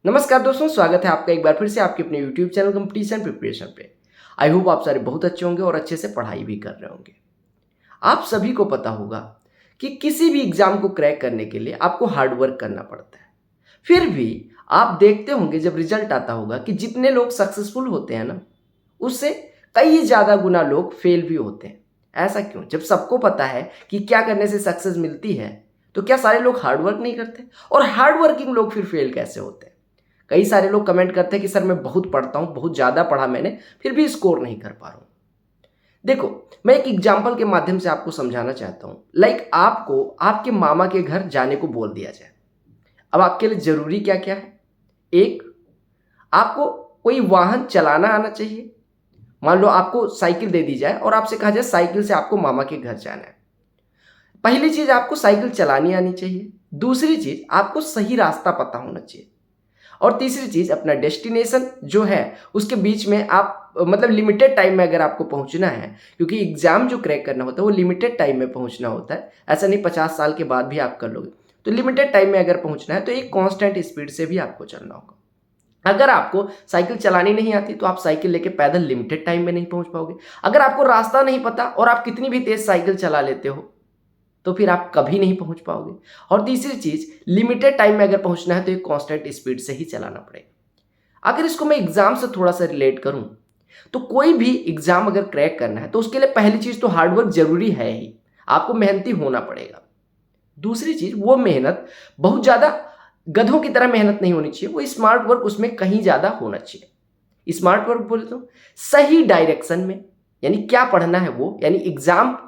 नमस्कार दोस्तों, स्वागत है आपका एक बार फिर से आपके अपने YouTube चैनल कंपटीशन प्रिपरेशन पे। आई होप आप सारे बहुत अच्छे होंगे और अच्छे से पढ़ाई भी कर रहे होंगे। आप सभी को पता होगा कि किसी भी एग्जाम को क्रैक करने के लिए आपको हार्ड वर्क करना पड़ता है। फिर भी आप देखते होंगे जब रिजल्ट आता होगा कि जितने लोग सक्सेसफुल होते हैं ना, उससे कई ज़्यादा गुना लोग फेल भी होते हैं। ऐसा क्यों? जब सबको पता है कि क्या करने से सक्सेस मिलती है, तो क्या सारे लोग हार्ड वर्क नहीं करते? और हार्ड वर्किंग लोग फिर फेल कैसे होते हैं? कई सारे लोग कमेंट करते हैं कि सर मैं बहुत पढ़ता हूँ, बहुत ज़्यादा पढ़ा मैंने, फिर भी स्कोर नहीं कर पा रहा हूँ। देखो, मैं एक एग्जाम्पल के माध्यम से आपको समझाना चाहता हूँ। लाइक आपको आपके मामा के घर जाने को बोल दिया जाए। अब आपके लिए ज़रूरी क्या क्या है? एक, आपको कोई वाहन चलाना आना चाहिए। मान लो आपको साइकिल दे दी जाए और आपसे कहा जाए साइकिल से आपको मामा के घर जाना है। पहली चीज़, आपको साइकिल चलानी आनी चाहिए। दूसरी चीज़, आपको सही रास्ता पता होना चाहिए। और तीसरी चीज़, अपना डेस्टिनेशन जो है उसके बीच में आप मतलब लिमिटेड टाइम में अगर आपको पहुंचना है, क्योंकि एग्ज़ाम जो क्रैक करना होता है वो लिमिटेड टाइम में पहुंचना होता है। ऐसा नहीं 50 साल के बाद भी आप कर लोगे। तो लिमिटेड टाइम में अगर पहुंचना है तो एक कांस्टेंट स्पीड से भी आपको चलना होगा। अगर आपको साइकिल चलानी नहीं आती तो आप साइकिल लेके पैदल लिमिटेड टाइम में नहीं पहुंच पाओगे। अगर आपको रास्ता नहीं पता और आप कितनी भी तेज साइकिल चला लेते हो तो फिर आप कभी नहीं पहुंच पाओगे। और तीसरी चीज़, लिमिटेड टाइम में अगर पहुंचना है तो एक कांस्टेंट स्पीड से ही चलाना पड़ेगा। अगर इसको मैं एग्जाम से थोड़ा सा रिलेट करूं, तो कोई भी एग्जाम अगर क्रैक करना है तो उसके लिए पहली चीज़ तो हार्डवर्क जरूरी है ही। आपको मेहनती होना पड़ेगा। दूसरी चीज़, वो मेहनत बहुत ज़्यादा गधों की तरह मेहनत नहीं होनी चाहिए, वो स्मार्ट वर्क उसमें कहीं ज़्यादा होना चाहिए। स्मार्ट वर्क बोले तो सही डायरेक्शन में, यानी क्या पढ़ना है वो, यानी एग्जाम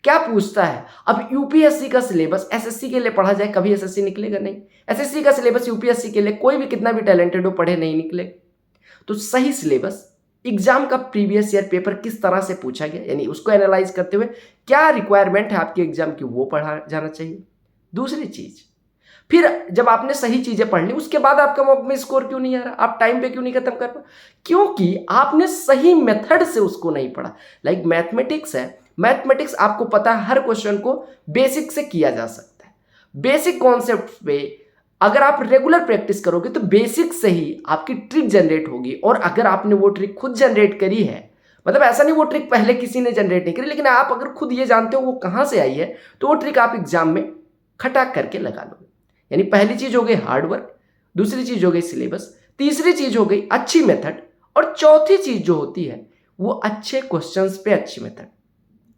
क्या पूछता है। अब यूपीएससी का सिलेबस एसएससी के लिए पढ़ा जाए, कभी एसएससी निकलेगा नहीं। एसएससी का सिलेबस यूपीएससी के लिए कोई भी कितना भी टैलेंटेड हो पढ़े नहीं निकलेगा। तो सही सिलेबस, एग्जाम का प्रीवियस ईयर पेपर किस तरह से पूछा गया, यानी उसको एनालाइज करते हुए क्या रिक्वायरमेंट है आपके एग्जाम की, वो पढ़ा जाना चाहिए। दूसरी चीज, फिर जब आपने सही चीजें पढ़ ली उसके बाद आपका मॉक में स्कोर क्यों नहीं आ रहा, आप टाइम पे क्यों नहीं खत्म कर पा? क्योंकि आपने सही मेथड से उसको नहीं पढ़ा। लाइक मैथमेटिक्स है, मैथमेटिक्स आपको पता है हर क्वेश्चन को बेसिक से किया जा सकता है। बेसिक कॉन्सेप्ट पे अगर आप रेगुलर प्रैक्टिस करोगे तो बेसिक से ही आपकी ट्रिक जनरेट होगी। और अगर आपने वो ट्रिक खुद जनरेट करी है, मतलब ऐसा नहीं वो ट्रिक पहले किसी ने जनरेट नहीं करी, लेकिन आप अगर खुद ये जानते हो वो कहाँ से आई है, तो वो ट्रिक आप एग्जाम में खटाक करके लगा लोगे। यानी पहली चीज हो गई हार्डवर्क, दूसरी चीज हो गई सिलेबस, तीसरी चीज हो गई अच्छी मेथड, और चौथी चीज जो होती है वो अच्छे क्वेश्चंस पे अच्छी मेथड।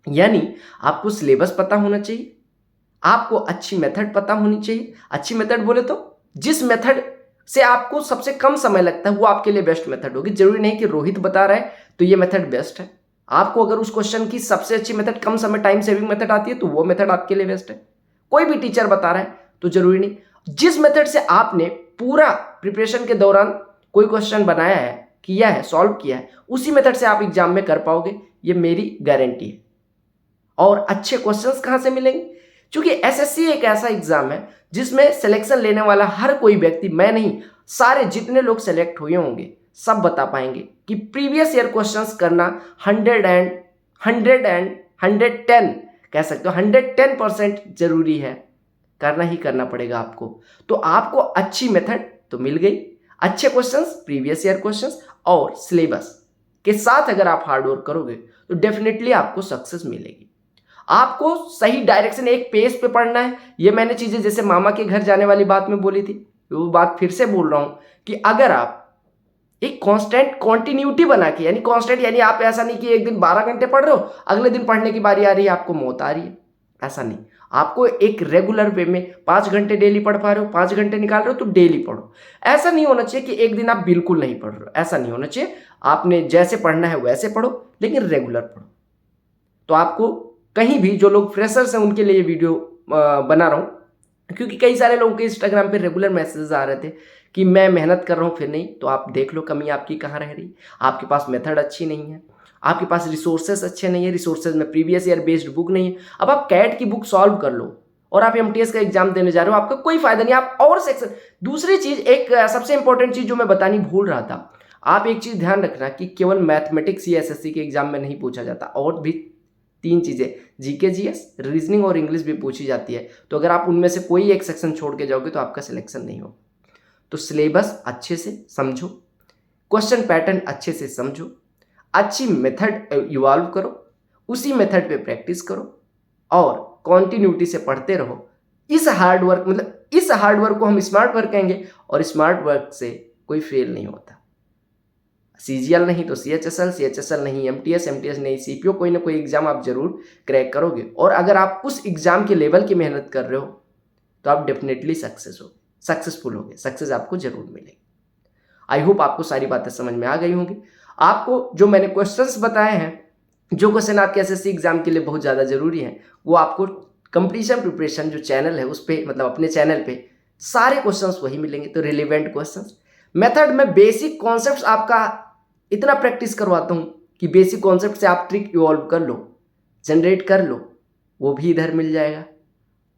यानी आपको सिलेबस पता होना चाहिए, आपको अच्छी मेथड पता होनी चाहिए। अच्छी मेथड बोले तो जिस मेथड से आपको सबसे कम समय लगता है वो आपके लिए बेस्ट मेथड होगी। जरूरी नहीं कि रोहित बता रहा है तो ये मेथड बेस्ट है। आपको अगर उस क्वेश्चन की सबसे अच्छी मेथड, कम समय टाइम सेविंग मेथड आती है तो वो मेथड आपके लिए बेस्ट है। कोई भी टीचर बता रहा है तो जरूरी नहीं। जिस मेथड से आपने पूरा प्रिपरेशन के दौरान कोई क्वेश्चन बनाया है, किया है, सॉल्व किया है, उसी मेथड से आप एग्जाम में कर पाओगे, ये मेरी गारंटी है। और अच्छे क्वेश्चंस कहां से मिलेंगे? क्योंकि एसएससी एक ऐसा एग्जाम है जिसमें सिलेक्शन लेने वाला हर कोई व्यक्ति, मैं नहीं, सारे जितने लोग सेलेक्ट हुए होंगे सब बता पाएंगे कि प्रीवियस ईयर क्वेश्चंस करना 110 कह सकते हो, 110% जरूरी है, करना ही करना पड़ेगा आपको। तो आपको अच्छी मेथड तो मिल गई, अच्छे क्वेश्चंस, प्रीवियस ईयर क्वेश्चंस और सिलेबस के साथ अगर आप हार्डवर्क करोगे तो डेफिनेटली आपको सक्सेस मिलेगी। आपको सही डायरेक्शन, एक पेज पे पढ़ना है। ये मैंने चीजें जैसे मामा के घर जाने वाली बात में बोली थी, वो बात फिर से बोल रहा हूं कि अगर आप एक कांस्टेंट कॉन्टिन्यूटी बना के, यानी कांस्टेंट, यानी आप ऐसा नहीं कि एक दिन 12 घंटे पढ़ रहे हो, अगले दिन पढ़ने की बारी आ रही है आपको मौत आ रही है, ऐसा नहीं। आपको एक रेगुलर वे में 5 घंटे डेली पढ़ पा रहे हो, 5 घंटे निकाल रहे हो तो डेली पढ़ो। ऐसा नहीं होना चाहिए कि एक दिन आप बिल्कुल नहीं पढ़ रहे हो, ऐसा नहीं होना चाहिए। आपने जैसे पढ़ना है वैसे पढ़ो, लेकिन रेगुलर पढ़ो। तो आपको कहीं भी, जो लोग फ्रेशर्स हैं उनके लिए ये वीडियो बना रहा हूँ, क्योंकि कई सारे लोगों के इंस्टाग्राम पे रेगुलर मैसेजेस आ रहे थे कि मैं मेहनत कर रहा हूँ फिर नहीं। तो आप देख लो कमी आपकी कहाँ रह रही। आपके पास मेथड अच्छी नहीं है, आपके पास रिसोर्सेज अच्छे नहीं है, रिसोर्सेज में प्रीवियस ईयर बेस्ड बुक नहीं है। अब आप कैट की बुक सॉल्व कर लो और आप एमटीएस का एग्जाम देने जा रहे हो, आपका कोई फायदा नहीं। आप और सेक्शन, दूसरी चीज, एक सबसे इंपॉर्टेंट चीज जो मैं बतानी भूल रहा था, आप एक चीज ध्यान रखना कि केवल मैथमेटिक्स ही एसएससी के एग्जाम में नहीं पूछा जाता, और भी 3 चीजें, जीके, जीएस, रीजनिंग और इंग्लिश भी पूछी जाती है। तो अगर आप उनमें से कोई एक सेक्शन छोड़ के जाओगे तो आपका सिलेक्शन नहीं होगा। तो सिलेबस अच्छे से समझो, क्वेश्चन पैटर्न अच्छे से समझो, अच्छी मेथड इवॉल्व करो, उसी मेथड पे प्रैक्टिस करो और कॉन्टिन्यूटी से पढ़ते रहो। इस हार्ड वर्क को हम स्मार्ट वर्क कहेंगे और स्मार्ट वर्क से कोई फेल नहीं होता। CGL नहीं तो CHSL नहीं MTS नहीं CPO, कोई ना कोई एग्जाम आप जरूर क्रैक करोगे। और अगर आप उस एग्जाम के लेवल की मेहनत कर रहे हो तो आप डेफिनेटली सक्सेसफुल होगे, सक्सेस आपको जरूर मिलेगी। आई होप आपको सारी बातें समझ में आ गई होंगी। आपको जो मैंने क्वेश्चंस बताए हैं, जो क्वेश्चन आपके SSC एग्जाम के लिए बहुत ज़्यादा जरूरी हैं, वो आपको कंपटीशन प्रिपरेशन जो चैनल है उस पर, अपने चैनल पे सारे क्वेश्चंस वही मिलेंगे। तो रिलेवेंट क्वेश्चंस, मेथड में बेसिक कॉन्सेप्ट्स आपका इतना प्रैक्टिस करवाता हूँ कि बेसिक कॉन्सेप्ट से आप ट्रिक इवॉल्व कर लो, जनरेट कर लो, वो भी इधर मिल जाएगा।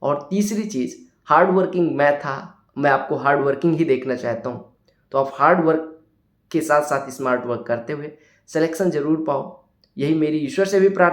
और तीसरी चीज़, हार्ड वर्किंग मैं आपको हार्ड वर्किंग ही देखना चाहता हूँ। तो आप हार्ड वर्क के साथ साथ स्मार्ट वर्क करते हुए सिलेक्शन जरूर पाओ, यही मेरी ईश्वर से भी प्रार्थना।